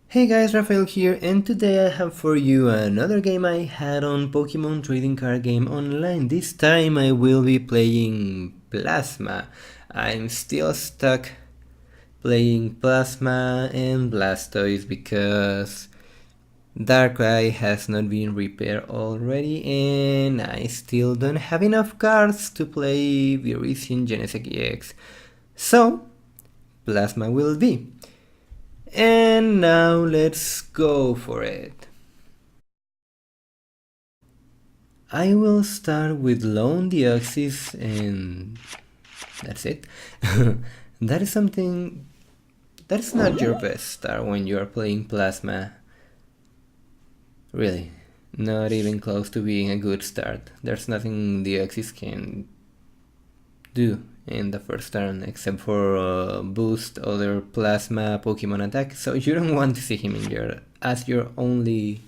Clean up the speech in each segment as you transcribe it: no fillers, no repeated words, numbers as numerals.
Hey guys, Rafael here, and today I have for you another game I had on Pokemon Trading Card Game Online. This time I will be playing Plasma. I'm still stuck playing Plasma and Blastoise because Darkrai has not been repaired already, and I still don't have enough cards to play Virizion Genesect EX. So, Plasma will be. And now let's go for it. I will start with Lone Deoxys and that's it. That is something that's not your best start when you are playing Plasma. Really, not even close to being a good start. There's nothing Deoxys can do in the first turn except for boost other Plasma Pokemon attack, so you don't want to see him in as your only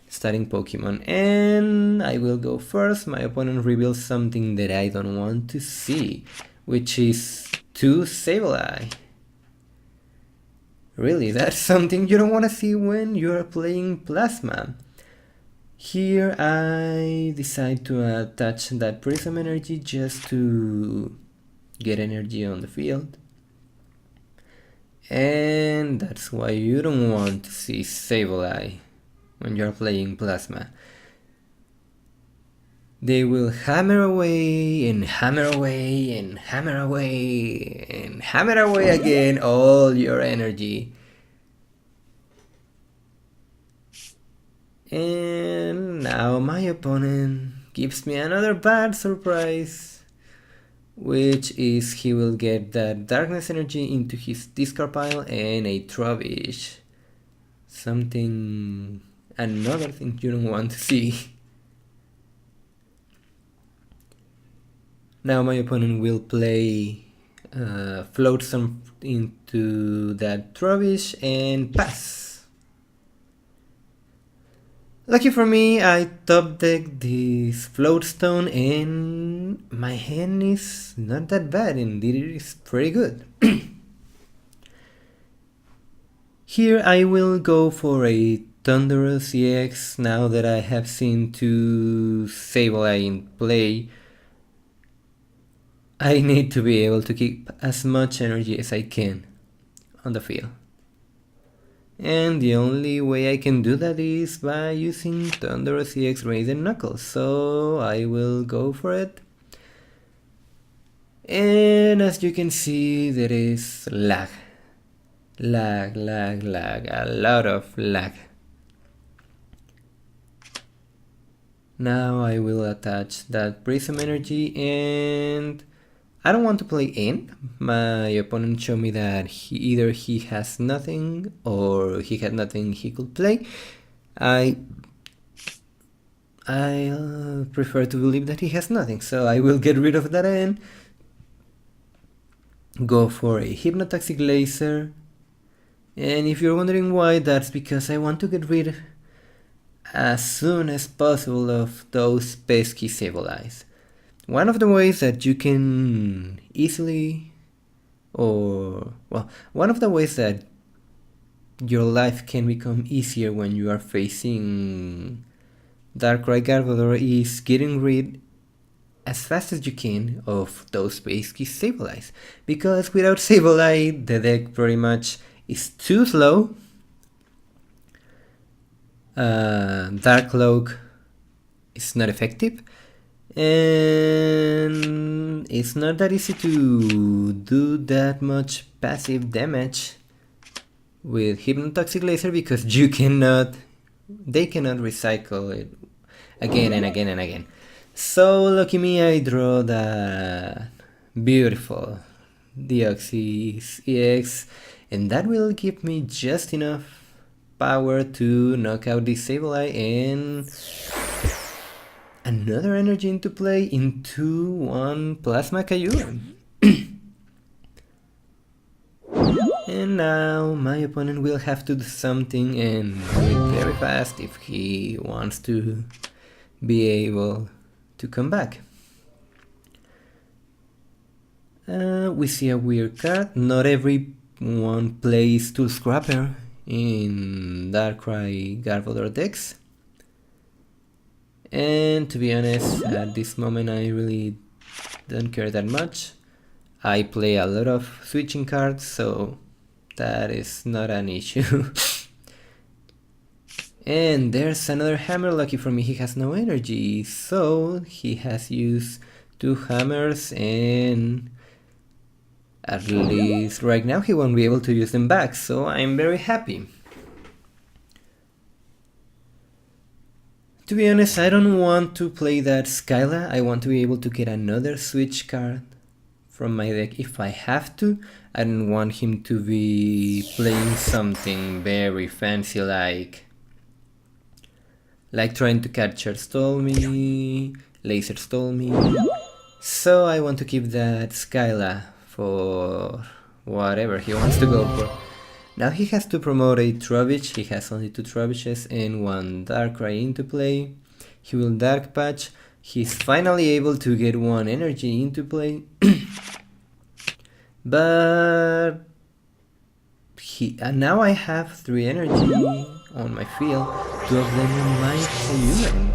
starting Pokemon. And I will go first. My opponent reveals something that I don't want to see, which is 2 Sableye. Really, that's something you don't want to see when you're playing Plasma. Here I decide to attach that Prism Energy just to get energy on the field. And that's why you don't want to see Sableye when you're playing Plasma. They will hammer away and hammer away and hammer away and hammer away again all your energy. And now my opponent gives me another bad surprise, which is he will get that darkness energy into his discard pile and a Trubbish. Another thing you don't want to see. Now my opponent will play float some into that Trubbish and pass. Lucky for me, I top deck this Floatstone and my hand is not that bad, indeed it is pretty good. Here I will go for a Thunderous EX now that I have seen 2 Sableye in play. I need to be able to keep as much energy as I can on the field. And the only way I can do that is by using Thunderous EX Raise and Knuckles, so I will go for it. And as you can see, there is lag. Lag, a lot of lag. Now I will attach that Prism Energy, and I don't want to play in. My opponent showed me that either he has nothing or he had nothing he could play. I prefer to believe that he has nothing, so I will get rid of that and go for a Hypnotoxic Laser. And if you're wondering why, that's because I want to get rid as soon as possible of those pesky Sableyes. One of the ways that you can easily, one of the ways that your life can become easier when you are facing Darkrai Garbodor is getting rid as fast as you can of those pesky Sableyes. Because without Sableye, the deck pretty much is too slow. Dark Cloak is not effective, and it's not that easy to do that much passive damage with Hypnotoxic Laser because they cannot recycle it again and again and again. So lucky me, I draw that beautiful Deoxys EX, and that will give me just enough power to knock out this Sableye and another energy into play into one Plasma Kyurem. And now my opponent will have to do something and do it very fast if he wants to be able to come back. We see a weird card. Not everyone plays Tool Scrapper in Darkrai Garbodor decks. And to be honest, at this moment I really don't care that much. I play a lot of switching cards, so that is not an issue. And there's another hammer. Lucky for me, he has no energy, so he has used 2 hammers, and at least right now he won't be able to use them back, so I'm very happy. To be honest, I don't want to play that Skyla. I want to be able to get another switch card from my deck if I have to. I don't want him to be playing something very fancy like trying to catch stall me, laser stall me. So I want to keep that Skyla for whatever he wants to go for. Now he has to promote a Trubbish. He has only 2 Trubbishes and 1 Darkrai into play. He will Dark Patch. He's finally able to get 1 energy into play. But now I have 3 energy on my field, 2 of them in my Kyurem.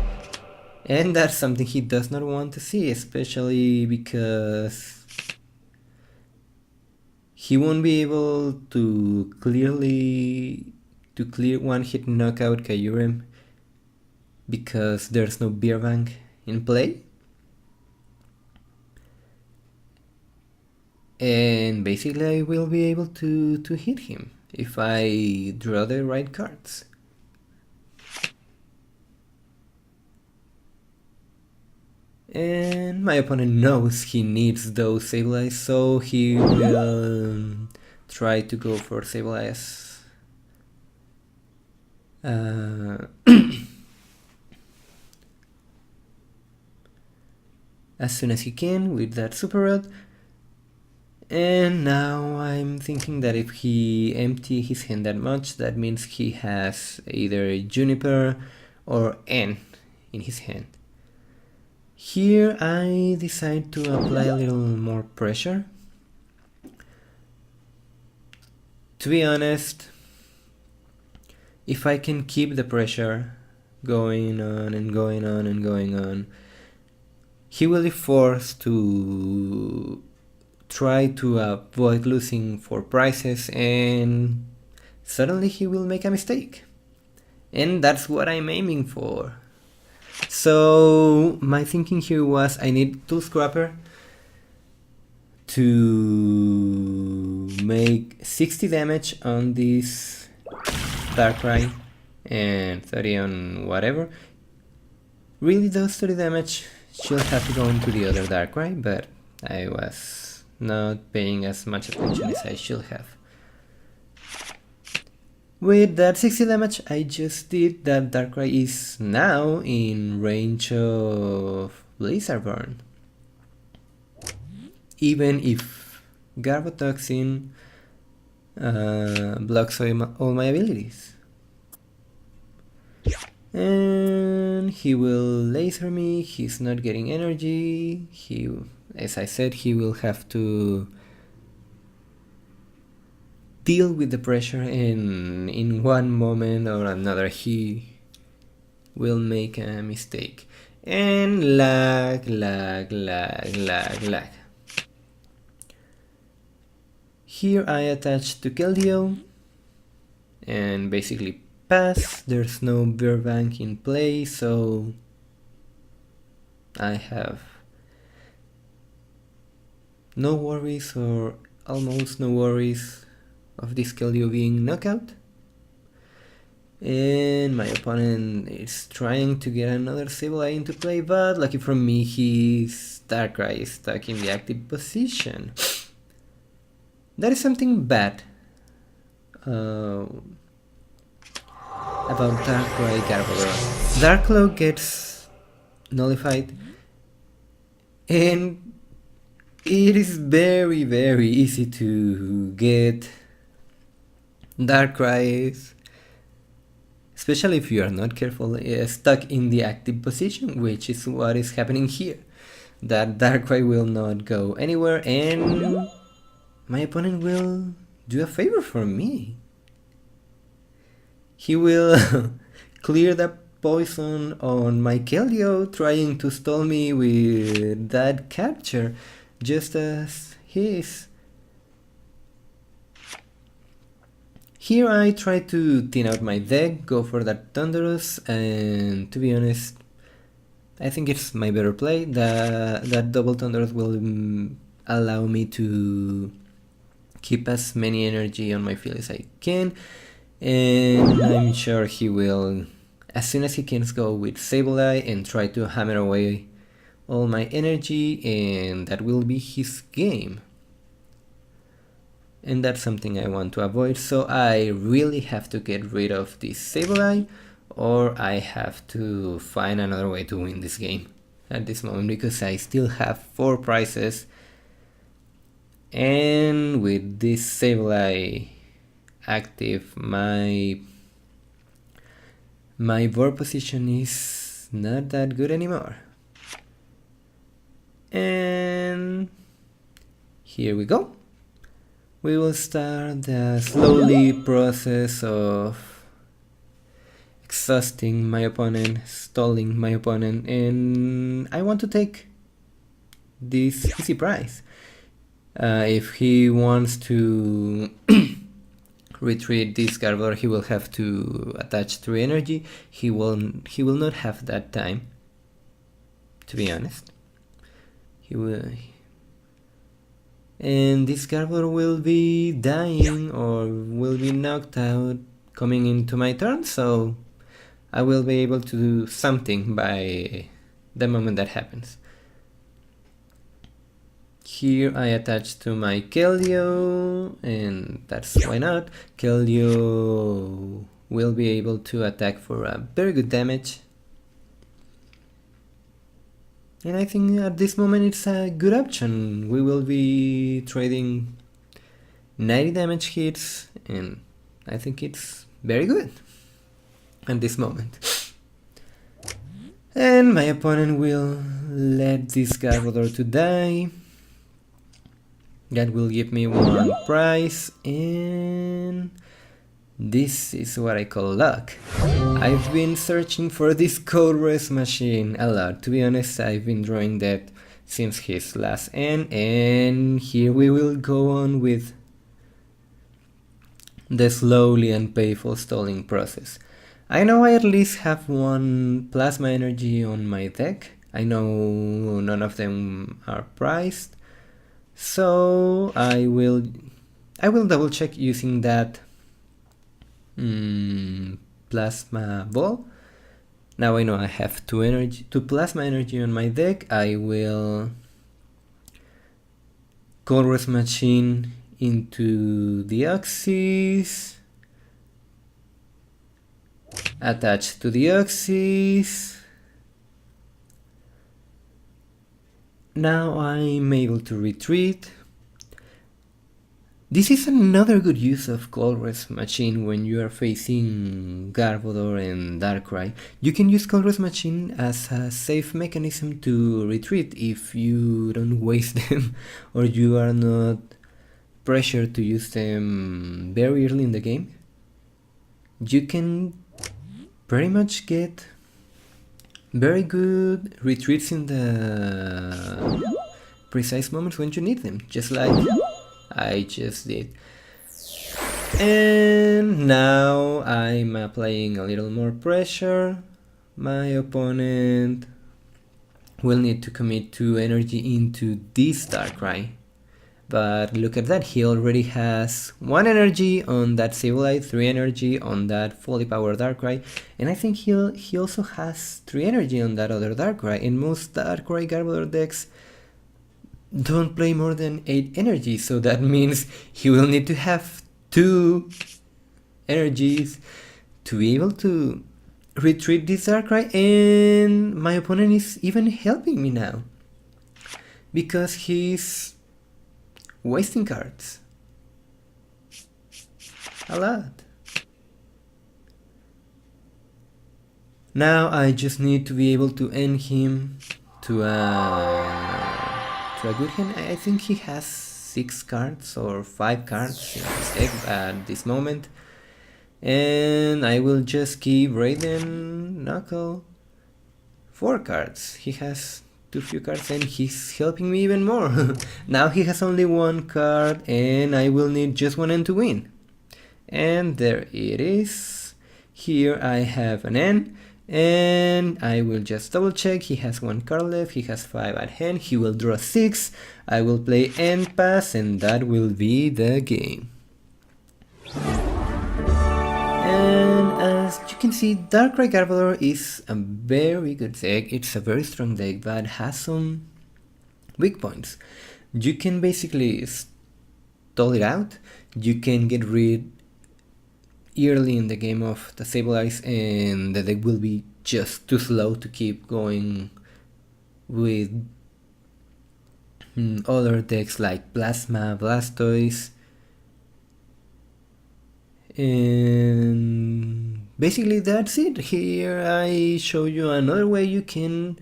And that's something he does not want to see, especially because he won't be able to clear 1-hit knockout Kyurem because there's no beer bank in play. And basically I will be able to hit him if I draw the right cards. And my opponent knows he needs those Sableye, so he will try to go for Sableye as soon as he can with that Super Rod. And now I'm thinking that if he empties his hand that much, that means he has either Juniper or N in his hand. Here I decide to apply a little more pressure. To be honest, if I can keep the pressure going on and going on and going on, he will be forced to try to avoid losing 4 prizes, and suddenly he will make a mistake. And that's what I'm aiming for. So my thinking here was I need Tool Scrapper to make 60 damage on this Darkrai and 30 on whatever. Really those 30 damage should have to go into the other Darkrai, but I was not paying as much attention as I should have. With that 60 damage I just did, that Darkrai is now in range of Blizzard Burn. Even if Garbotoxin blocks all my abilities. And he will laser me, he's not getting energy, as I said, he will have to deal with the pressure, and in one moment or another he will make a mistake. And lag. Here I attach to Keldeo and basically pass. There's no beer bank in play, so I have no worries, or almost no worries, of this Keldeo being knockout. And my opponent is trying to get another Sableye into play, but lucky for me, his Darkrai is stuck in the active position. That is something bad about Darkrai Garbodor. Darklow gets nullified, and it is very easy to get Darkrai, especially if you are not careful, stuck in the active position, which is what is happening here. That Darkrai will not go anywhere, and my opponent will do a favor for me. he will clear the poison on my Keldeo, trying to stall me with that capture, just as he is. Here I try to thin out my deck, go for that Thunderous, and to be honest, I think it's my better play. That double Thunderous will allow me to keep as many energy on my field as I can, and I'm sure he will, as soon as he can, go with Sableye and try to hammer away all my energy, and that will be his game. And that's something I want to avoid, so I really have to get rid of this Sableye, or I have to find another way to win this game at this moment, because I still have 4 prizes, and with this Sableye active, my board position is not that good anymore. And here we go. We will start the slowly process of exhausting my opponent, stalling my opponent, and I want to take this easy prize. If he wants to retreat this Garbodor, he will have to attach 3 energy. He will not have that time, to be honest. He will, and this Garbodor will be dying or will be knocked out coming into my turn, so I will be able to do something by the moment that happens. Here I attach to my Keldeo, and that's why not. Keldeo will be able to attack for a very good damage. And I think at this moment it's a good option. We will be trading 90 damage hits, and I think it's very good at this moment. And my opponent will let this Garbodor to die. That will give me 1 prize, and this is what I call luck. I've been searching for this Code Res machine a lot. To be honest, I've been drawing that since his last end, and here we will go on with the slowly and painful stalling process. I know I at least have 1 plasma energy on my deck. I know none of them are prized, so I will double check using that plasma ball. Now I know I have 2 plasma energy on my deck. I will Colress machine into the axis, attach to the axis. Now I'm able to retreat. This is another good use of Colress machine when you are facing Garbodor and Darkrai. You can use Colress machine as a safe mechanism to retreat if you don't waste them or you are not pressured to use them very early in the game. You can pretty much get very good retreats in the precise moments when you need them, just like I just did. And now I'm applying a little more pressure. My opponent will need to commit 2 energy into this Darkrai. But look at that, he already has 1 energy on that Sableye, 3 energy on that fully powered Darkrai, and I think he also has 3 energy on that other Darkrai. In most Darkrai Garbodor decks don't play more than 8 energy, so that means he will need to have 2 energies to be able to retreat this Darkrai, and my opponent is even helping me now because he's wasting cards a lot. Now I just need to be able to end him to a good hand. I think he has 6 cards or 5 cards in his deck at this moment, And I will just keep Raiden Knuckle 4 cards. He has too few cards and he's helping me even more. Now he has only 1 card and I will need just 1 N to win. And there it is. Here I have an N. And I will just double check. He has 1 card left, he has 5 at hand, he will draw 6. I will play End Pass and that will be the game. And as you can see, Darkrai Garbodor is a very good deck. It's a very strong deck but has some weak points. You can basically stall it out. You can get rid early in the game of the Sableye and the deck will be just too slow to keep going with other decks like Plasma, Blastoise. And basically that's it. Here I show you another way you can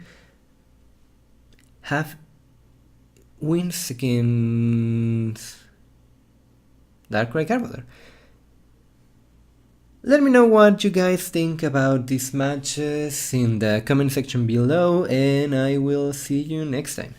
have wins against Darkrai Garbodor. Let me know what you guys think about these matches in the comment section below and I will see you next time.